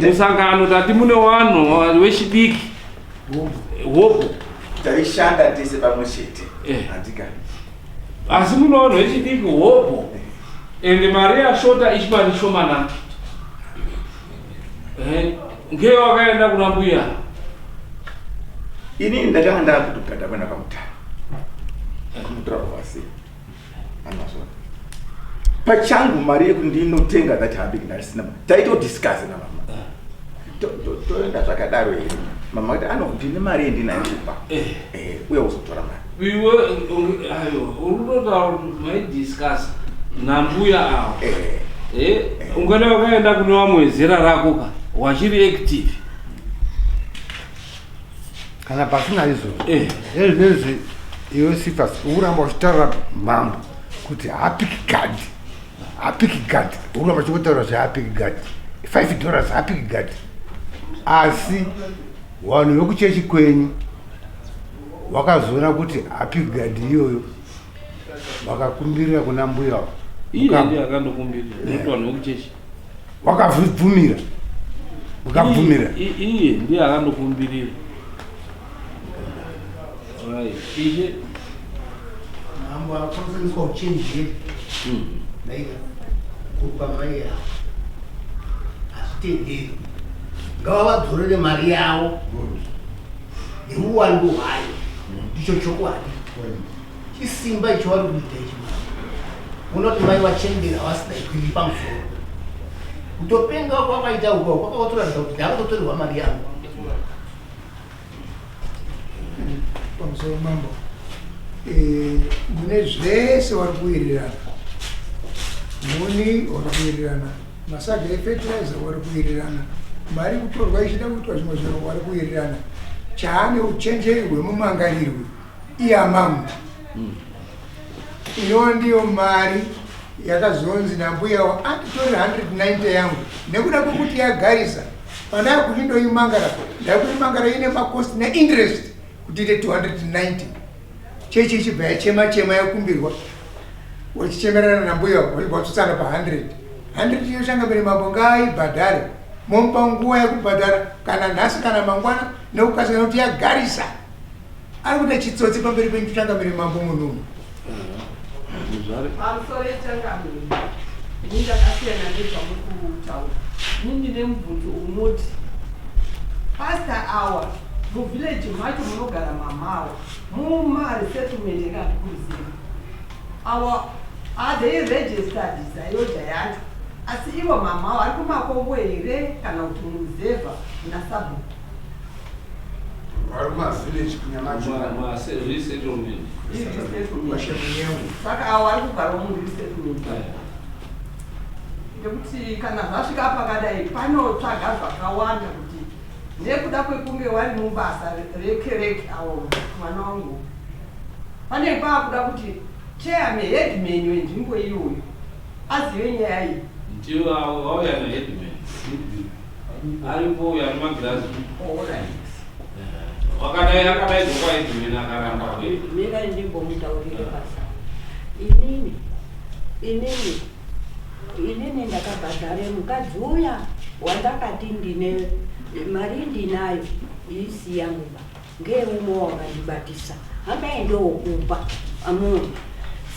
musangano tati mune vanhu vechidiki hope taishanda tese pamwe chete handika asi mune vanhu vechidiki hope ende mari yashota ichimari shomanana ngeye wakaenda kuna mbuya. Ini ndakanga ndakutogada kwenda pamutaro kumutaro wase anazvona pachangu mari yekuti ndinotenga dhati hambiki ndarisina taitodiscuss namama toenda zvakadaro here mama kuti ndine mari yendinayo kupa uye uzotora mari iwe uri kutotaura kuti maidiscuss nambuya avo ungada wakaenda kune vamwe zera rako ka wachiri active kana pasina izvozvo ezvinezvi iwe Sifas uramba uchitaura mambo kuti hapiki gadi uramba uchingotaura zvehapiki gadi $5 hapiki gadi asi vanhu vekuchechi kwenyu wakazoona kuti hapiki gadi iyoyo wakakumbirira kuna mbuya iye ndiye akandokumbirira nekuti vanhu vekuchechi wakabvumira ukabvumira iye ndiye akandokumbirira iye mambo akafanisa uchenjeri naika kupa mai yavo hazvitenderi ngavavadzorere mari yavo neuwandu hwayo ndicho chokwadi chisimba icho vari kuita ichimai unoti mai vachendera vasina ikwiri pamusoro kutopenga kwakaita ukao kwakatoratidza kuti ndakatotorerwa mari yangu pamusoro mambo mune zvese vari kuwirirana muni vari kuwirirana masaga efetilizer vari kuwirirana mari kutorwa ichida kuitwa zvimwe zvinhu vari kuwirirana chaane uchenjeri hwemumangarirwe iyamamu ino ndiyo mari yakazonzi nambuya atitori 190 yangu nekuda kwekuti yagarisa pana kuchindoimangara ndakuimangara ine makosti neinterest kuti ite 290 chechi chibva yachema yakumbirwa wachichemerana nambuya watsutsana pa 100 yoshanga mbere mambo ngaibhadhare momupa nguva yekubhadhara kana nhasi kana mangwana nekukasika kuti yagarisa ari kuita chitsotsi pamberi penchutangambiri mambo munhumu pamusoro yechangamiri ndakasiyana nezvamukutaura nindine mubvunzo unoti pasta hour muvhileji macho munogara mamawa mumaresettlement ekati kuziva are they registered sayoja yacho asi ivo mamawa ari kumakongo here kana kuti muzevha nasabu saka avo ari kugarawo muresettlement nekuti kana zvasvika pakadai panotsvaga zvakawanda kuti nekuda kwekunge wari mubasa rekereke avo mwana wangu pane paakuda kuti chairman headman wenzvimbo iyoyo azive nyaya iyi ndiwo auya nahedman aripo uya nemagirazi wakadai akadaidzoka hedman akaramba mira ndimbomutaurire basa inini ndakabhadhare mukadzi uya wandakati ndine mari ndinayo isi yangu ngeumwe wakandibatisa hambaendokupa amunhu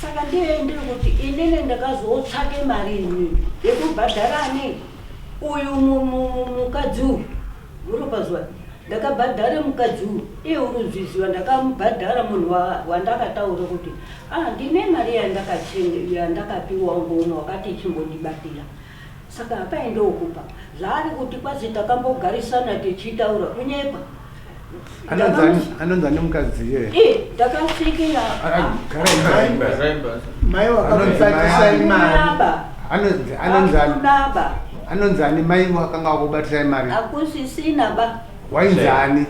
saka ndiyendiri kuti inini ndakazotsvake mari inini yekubhadharani uyu mukadzi uyu uri pazuva ndakabhadhare mukadzi uyu iye uruzviziva ndakamubhadhara munhu wandakataura kuti ndine mari yandakapiwa ngouno wakati ichimbondibatira saka hapaendokupa zvaari kuti kwazi takambogarisana tichitaura kunyepa anonzani mukadzi ye ndakasvikira mai wakamubatisa imari anonzani mai wakanga wakubatisai mari akusisina ba wainzani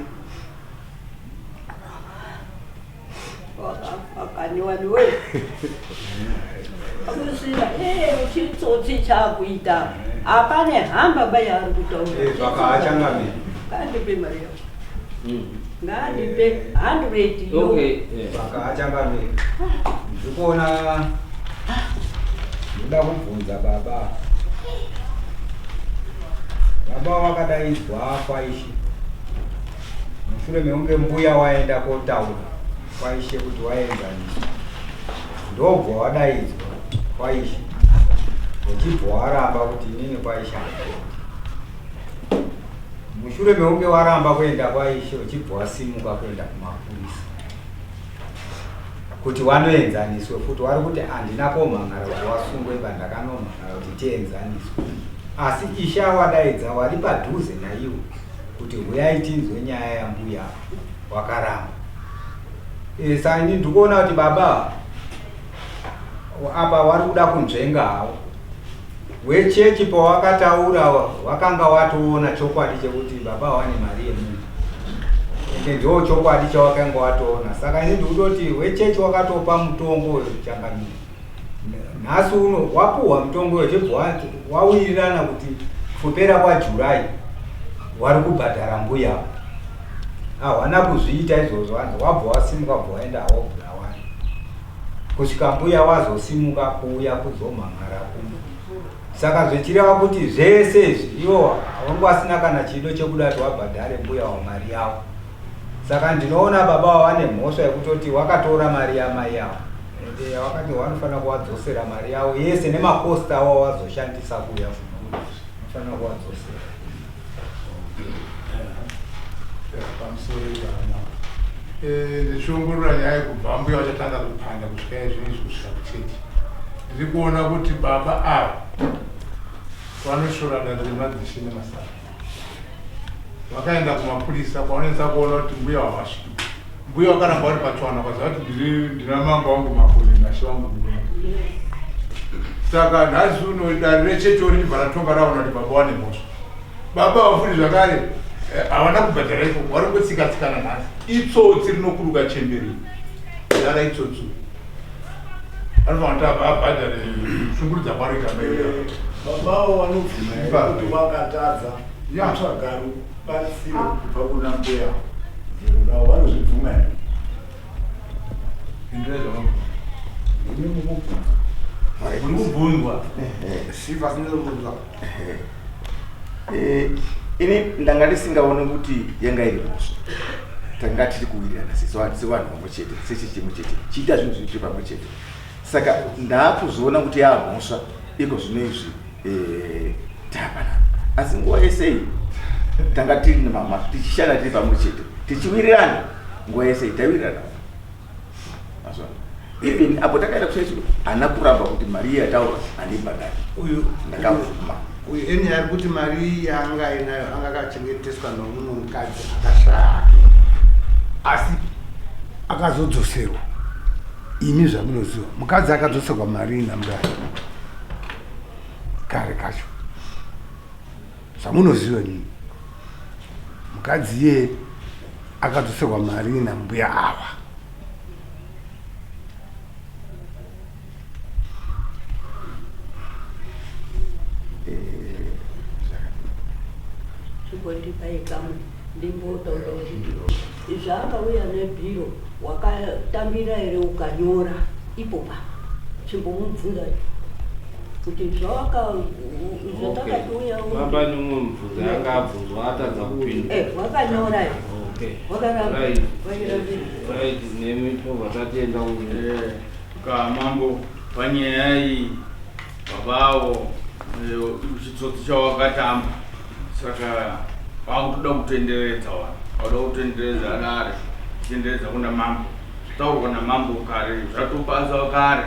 wakaniwaniwe akusina chitsotsi chakuita apane hamba baya ari kutaura kandipe mari yao ngandipe 100 yo vakachangamira ndikuona ndoda kubvunza baba wakadaidzwa kwaishe mushure meunge mbuya waenda kotaura kwaishe kuti waenzanisa ndobva wadaidzwa kwaishe uchibva waramba kuti inini kwaishe mushure meunge waramba kuenda kwaishe uchibva wasimuka kuenda kumapurisa kuti wanoenzaniswe futi wari kuti handina komhangara kuti wasungwe pandakanomhangara kuti tienzaniswe asi ishe wadaidza wari padhuze naiwo kuti huyai tinzwe nyaya yambuya wakaramba saka ini ndikuona kuti baba apa wari kuda kunzvenga hawo wechechi pawakataura wakanga watoona chokwadi chekuti baba wane mari yemunhu ende ndo chokwadi chawakanga watoona saka ini ndikutoti wechechi wakatopa mutongo changamira nhasi uno wapuhwa mutongo wechibva wawirirana kuti kupera kwaJuly wari kubhadhara mbuya hawana kuzviita izvozvo hanzi wabva wasimuka bva waenda wabvura wani kusvika mbuya wazosimuka kuuya kuzomhangara kuno saka zvichireva kuti zvese izvi iwo havangu vasina kana chido chekudati wabhadhare mbuya wamari yavo saka ndinoona baba wavane mhosva yekutoti wakatora mari yamai yavo ende wakati wanofanira kuvadzosera mari yavo yese nemakosta avo wazoshandisa kuuya unofanira kuvadzosera ndichiongorora nyaya yekubva mbuya vachatanga kupanda kusvika izvonizvi kusvika kuchechi ndiri kuona kuti baba ava vanoshora dare remadzishe nemasara vakaenda kumapurisa kwavanoisa kuona kuti mbuya wavasvika mbuya wakaramba vari patswana kwaziva kuti ndina mamba wangu makoni nashe wangu mbuya saka nhasi uno dare rechechi ori ndibva ratonga raona kuti baba wane mhosva baba vafuri zvakare havana kubhadhara iko vari kungotsika-tsikana nhasi itsotsi rinokuruka chemberi dara itsotsi anofanira kuti abhadhare shunguru dzamarika babawo vanobvuma kuti vakatadza matsvagaru batsiro kubva kuna mbuya navo vanozvibvuma here kubvunzwa sifa sinozomunzwa ini ndanga ndisingaone kuti yanga iri muswa tanga tiri kuwirirana sevanhu vamwe chete sechichemu chete chiita zvinhu zviri pamwe chete saka ndaakuzoona kuti yamuswa iko zvino izvi tapanapa asi nguva yesei tanga tiri nemama tichishanda tiri pamwe chete tichiwirirana nguva yesei tawirirana mazvano even apo takaenda kuchechi hana kuramba kuti mari iyi yataura handibhadhari uyu ndakavhuma uyu eni ari kuti mari yaanga ainayo anga akachengeteswa nomumwe mukadzi akashaya asi akazodzoserwa imi zvamunoziva mukadzi akadzoserwa mari namudare kare kacho zvamunoziva nini mukadzi iye akadzoserwa mari nambuya ava chikondipaikamu ndimbotaura kuti zvaakauya nebhiro wakatambira here ukanyora ipopa chimbomubvunza kuti zvatakatiuya baba nomwe mubvunzi anga abvunzwa atadza kupinda wakanyora nemi tobva tatenda kamambo panyaya iyi babawo chitsotsi chawakatamba saka vakutoda kutenderedza vanhu vauda kutenderedza dare tenderedza kuna mambo taurwa namambo kare zvatopasa kare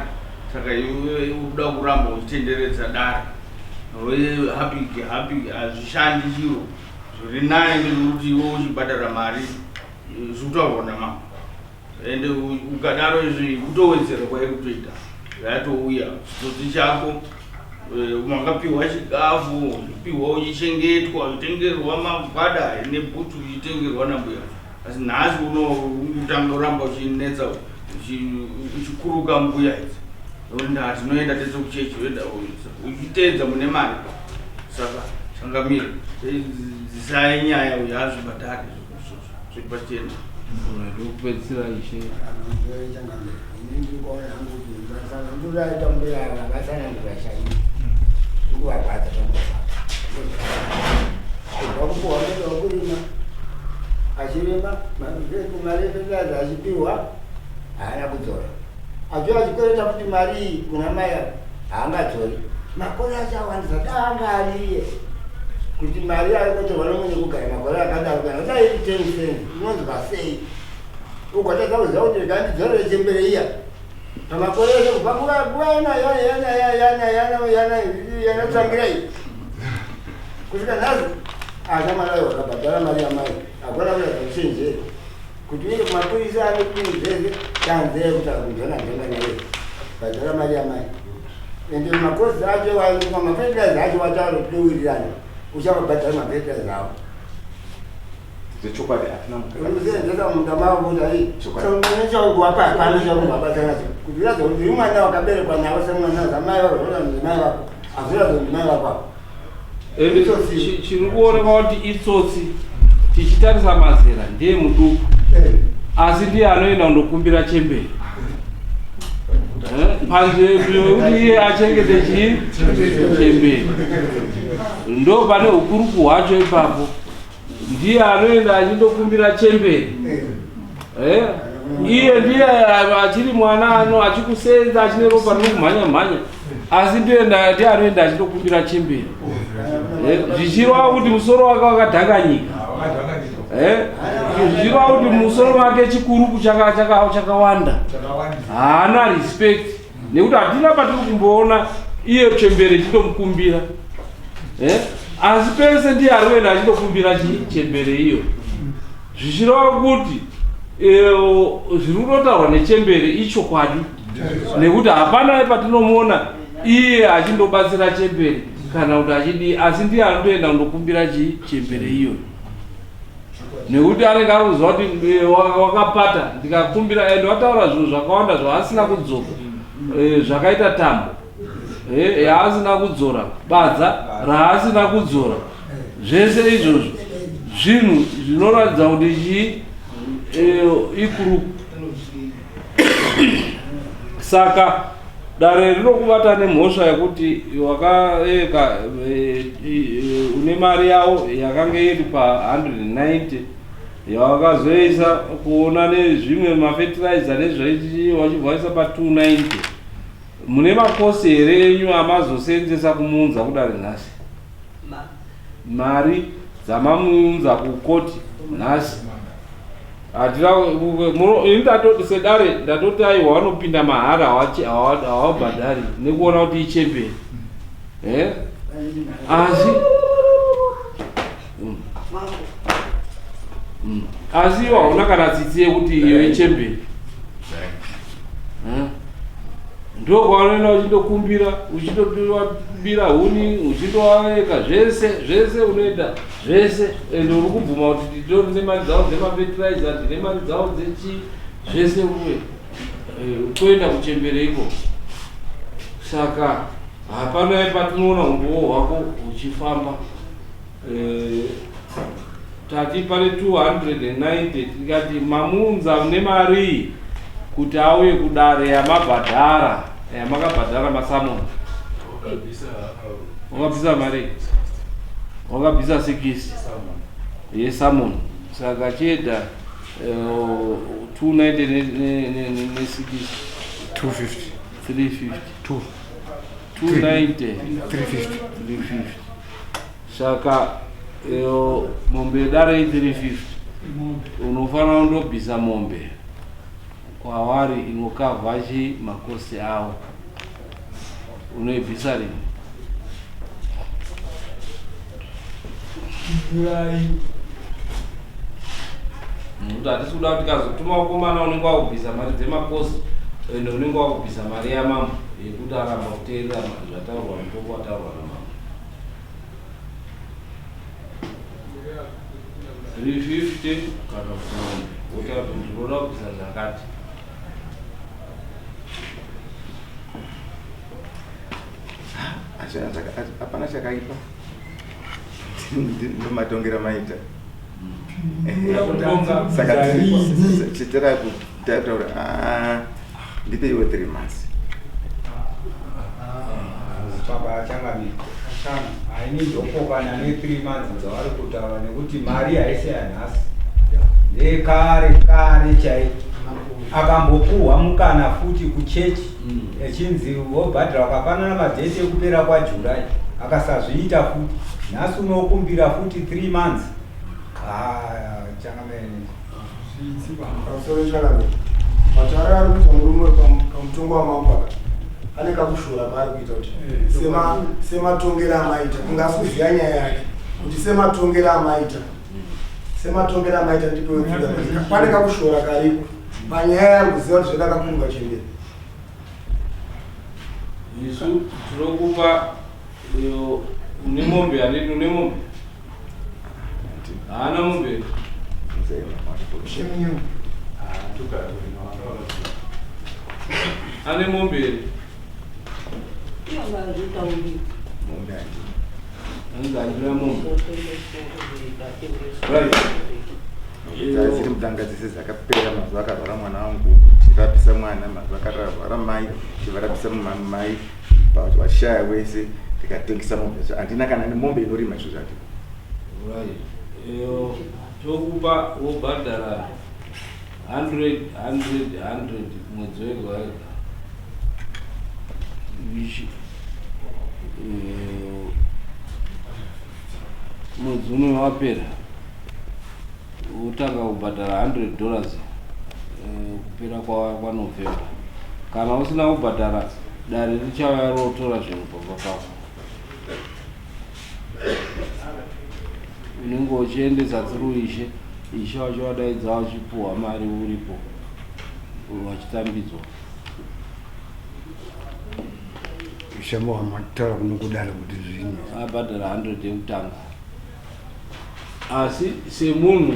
saka iwe uda kuramba uchitenderedza dare hapi hazvishandi chiro zviri nani ndekuti iwe uchibhadhara mari zvikutaurwa namambo ende ukadaro izvi kutowedzera kwai kutoita yatouya chitsotsi chako makapiwa chikafu uchipiwa uchichengetwa uchitengerwa magwada nebhutu uchitengerwa nambuya asi nhasi unotanga kuramba uchinetsa uchikuruka mbuya idzi ndati tinoenda tese kuchechi uchiteedza mune mari saka changamire zisai nyaya yazvibhadhari zvepachena ndokupedzisira ishe kurima achirima mari yefezazi achipiwa haana kudzora acho achikoreta kuti mari iyi kuna maya haangadzori makore achawandisa daanga ariye kuti mari aikotorwa nomwenye kugara makore akadaro kana taiti 10 cents inonzwa sei ugotatsa kuziva kuti rekandidzorere chembere iya pamakore ese kubva kuvaina yanatsangira iyi kusvika nhasi akamarayo wakabhadhara mari yamai akona kuratidza kuchenjera kuti uende kumapurisa anekuizvese tanzee kuti akundona ndenga naye bhadhara mari yamai ende makosi acho mafetilize acho wataura kuti towirirana uchavabhadhara mafetilize avo zvechokwadi hatina urizenzesa munda mavo kuti ai nechakuwapa hapana chakuvabatanacho kuti uratidza kuti uri mwana wakaberekwa navo semwana zamai vako zvoda ndimai vako hazviratidza kuti ndimai vako avo chiri kuoneka kuti itsotsi tichitarisa mazera ndiye muduku asi ndiye anoenda kundokumbira chembere panze yekuti iye achengete chii chembere ndo pane ukuruku hwacho ipapo ndiye anoenda achindokumbira chembere iye ndiye achiri mwana ano achikusenza achine ropa rinokumhanya asi ndiye anoenda achindokumbira chembere zvichirwa kuti musoro wake wakadhanganyika zvichirwa kuti musoro make chikuruku chakawanda haana respect nekuti hatina patiri kumboona iye chembere chitomkumbira asi pese ndiye arikuenda achindokumbira chembere iyo zvichirwa kuti zviri kutotaurwa nechembere ichokwadi nekuti hapana patinomuona iye achindobatsira chembere kana kuti achidi asi ndiye anotoenda kundokumbira chembere iyo nekuti anenge ari kuziva kuti wakapata ndikakumbira ende wataura zvinhu zvakawanda zvaasina kudzoka zvakaita tambo yaasina kudzora, badza raasina kudzora, zvese izvozvo zvinhu zvinoratidza kuti chii ikuru. Saka dare rinokubata nemhosva yekuti wakaeka une mari yawo yakanga iri pa 190 yawakazoisa kuona nezvimwe mafertilizer nezvaiti wachibvaisa pa 290. Mune makosi here enyu amazoseenzesa kumuunza kudare nhasi? Mari dzamamuunza kukoti nhasi ndatoti sedare ndatoti aiwa wanopinda mahara hawabhadhari nekuona kuti ichemberi asi waona kana tsitsi yekuti iyo ichemberi ndo kwaunoenda uchindokumbira uchindobira huni uchindoaeka zvese unoita zvese ende uri kubvuma kuti nditori nemari dzavo dzemafertilizer ndine mari dzavo dzechi zvese uye toenda kuchembereiko. Saka hapana patinoona umbowo hwako uchifamba tati pane 290 tikati mamunza nemari kuti auye kudare yamabhadhara yamakabhadhara masamoni wakabvisa mari wakabvisa 6 yesamoni. Saka cheda 290 ne 6 350 290 350. Saka mombe dare 350 unofanira kundobvisa mombe kwavari inokavhachi makosi awo unoibvisa rini? Kuti hatisi kuda kuti kazotuma ukomana unenge wakubvisa mari dzemakosi ende unenge wakubvisa mari yamambo yekuti aramba kuteerera zvataurwa mutombo wataurwa namambo. 350 kana kuti wotauti ndinoda kubvisa zvakati. Hapana chakaipa ndomatongera maita saka chitera kutaura ndipe iwe 3 months baba changamiko haini ndokokana ne 3 months dzavari kutaura nekuti mari haisi yanhasi ndekare chai akambopuhwa mukana futi kuchechi echinzi wobhadhira wakafanana madheti ekupera kwaJuly akasazviita futi nhasi unokumbira futi 3 months. Changamene matara ari kuita murume pamutongo wamambaka ane kakushora paari kuita kuti sematongera amaita kungasuziya nyaya yake kuti sematongera amaita ndipo pane kakushora kariko panyaya yari kuziva kuti zvedakakunga chemberi. Isu tinokupa une mombe aneti une mombe haana mombe ane mombe anzanjira mombe dziri mutangadzi sezakapera mazuva akarwara mwana wangu chirapisa mwana mazuva akarwara mai chivarapisa mai vashaya wese tikatengesa mombe handina kana nemombe inorima izvo zvati tokupa wobhadhara 100 mwedzi wega wega mwedzi umwe wapera utanga kubhadhara $100 kupera kwaNovemba. Kana usina kubhadhara dare richauya rotora zvinhu pamba pako unenge uchiendesa through ishe wacho wadaidza wachipuhwa mari uripo wachitambidzwa. Shamo amatara kunokudala kuti zvini abhadhara 100 yekutanga. Asi semunhu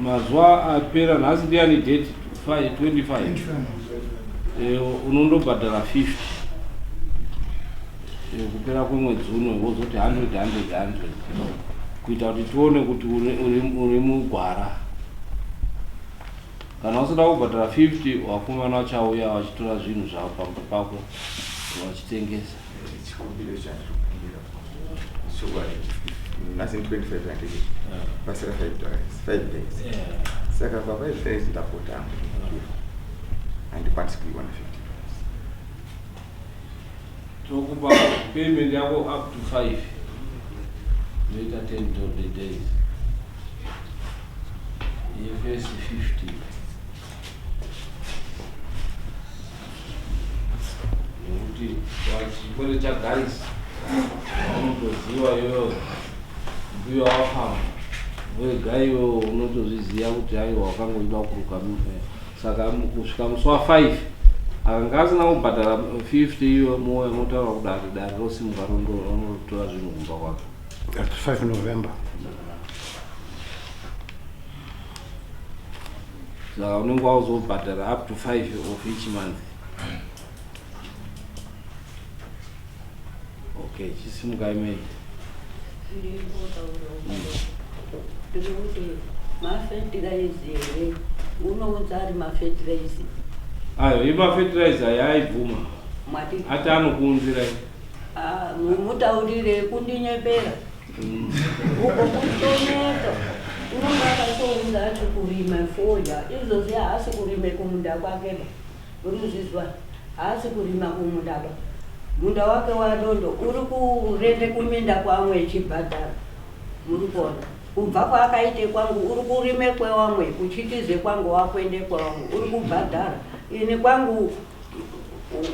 mazuva apera nhasi ndiani date 25 unondobhadhara 50 kupera kwemwedzi uno wozoti 100 kuita kuti tione kuti uri mugwara. Kana usida kubhadhara 50 wakomana vachauya vachitora zvinhu zvavo pamba pako vachitengesa. Chikumbiro chandirukumbira chokwadi nhasi 25 andiki pasira 5 days saka pa 5 days ndapota handikwanisi kuiwana 50 tokupa payment yako up to 5 noita 10 days yefirst 50 nekuti chikore chagarisa unotoziva iwewe mbuya wafamba wega iwewe unotozviziva kuti aiwa wakangoida kuruka saka kusvika musi wa5 akanga asina kubhadhara 50 iwe moyo unotaura kuti dare rosimuka ronotora zvinhu kumba kwake. 5 November. Saka unenge wauzobhadhara up to 5 of each month. Okay, chisimuka imei. Ndikuti mafetilize unoudza ari mafetilize. Ayo imafetilize yaibvuma. Mwati ati anokuunzira mutaurire kundinyepera. Uko kutoneka unenge akatounza ati kurime foya izvozvi haasi kurime kumunda kwake urikuzvizwa haasi kurima kumundaba munda wake wadondo uri kurende kuminda kwamwe chibhadhara muri kuona kubva kwaakaite kwangu uri kurime kwewamwe kuchitize kwangu wakuende kwewamwe uri kubhadhara ini kwangu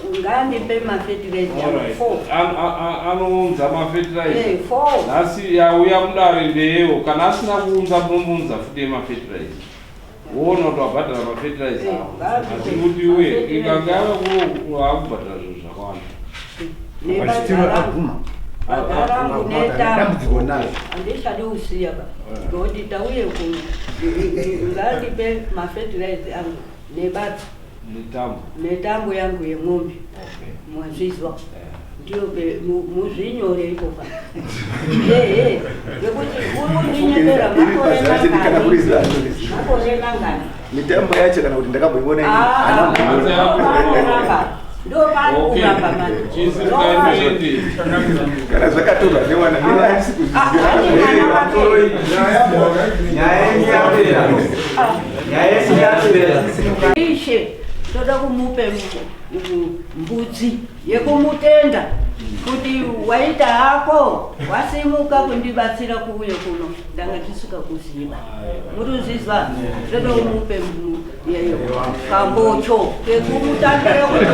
ungandipe mafetilize 4 anounza mafetilize 4 nhasi yauya Mudare ndeyewo kana asina kuunza munomunza futi mafetilize woona kuti wabhadhara mafetilize asi kuti uye ikanga yave wakubhadhara zvinhu zvakawanda badarangu netambo handishadi kusiya ngekuti tauye ngandipe mafetilize angu nebati netambo yangu yemwombe mwazvizwa ndiyo muzvinyore ipopa ngekuti urundinyepera makore mangani mitambo yacho kana kuti ndakambaiona ndo pari kuramba mani kana zvakatorwa newana nevaisi kuziishe toda kumupe mbudzi yekumutenda kuti waita hako wasimuka kundibatsira kuuye kuno ndanga tisuka kuziva muruzizva toda kumupe kambocho kekumutambira kuti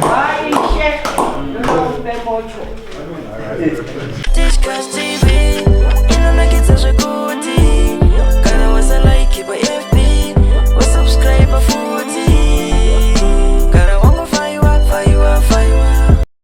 waishe toda kumupe mocho.